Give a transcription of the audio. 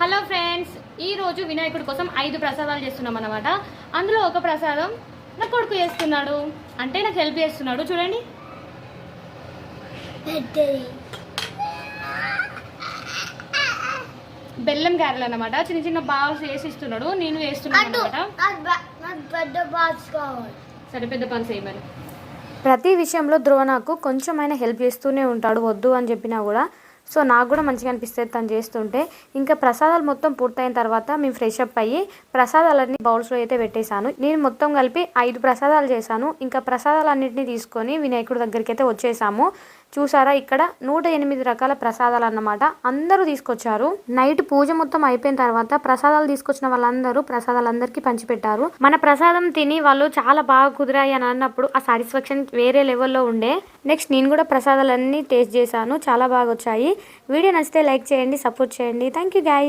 Hello friends, ఈరోజు వినాయకుడి కోసం 5 ప్రసాదాలు చేస్తున్నాం అన్నమాట. అందులో ఒక ప్రసాదం నా కొడుకు చేస్తున్నాడు, అంటే నాకు హెల్ప్ చేస్తున్నాడు. చూడండి, బెల్లం గారెలు అన్నమాట. చిన్న చిన్న బాల్స్ వేసి ఇస్తున్నాడు, నేను వేస్తున్నాను అనమాట. సరే, పెద్ద బాల్స్ వేయమని. ప్రతి విషయంలో ధ్రువ నాకు కొంచెమైనా హెల్ప్ చేస్తూనే ఉంటాడు, వద్దు అని చెప్పినా కూడా. సో నాకు కూడా మంచిగా అనిపిస్తుంది తను చేస్తుంటే. ఇంకా ప్రసాదాలు మొత్తం పూర్తయిన తర్వాత మేము ఫ్రెష్ అప్ అయ్యి ప్రసాదాలన్నీ బౌల్స్లో అయితే పెట్టేశాను. నేను మొత్తం కలిపి 5 ప్రసాదాలు చేశాను. ఇంకా ప్రసాదాలన్నింటినీ తీసుకొని వినాయకుడి దగ్గరికి అయితే వచ్చేసాము. చూసారా, ఇక్కడ 108 రకాల ప్రసాదాలు అన్నమాట. అందరూ తీసుకొచ్చారు. నైట్ పూజ మొత్తం అయిపోయిన తర్వాత ప్రసాదాలు తీసుకొచ్చిన వాళ్ళందరూ ప్రసాదాలందరికీ పంచిపెట్టారు. మన ప్రసాదం తిని వాళ్ళు చాలా బాగా కుదిరాయి అని అన్నప్పుడు ఆ సాటిస్ఫాక్షన్ వేరే లెవెల్లో ఉండే. నెక్స్ట్ నేను కూడా ప్రసాదాలన్నీ టేస్ట్ చేశాను, చాలా బాగా వచ్చాయి. వీడియో నచ్చితే లైక్ చేయండి, సపోర్ట్ చేయండి. Thank you guys.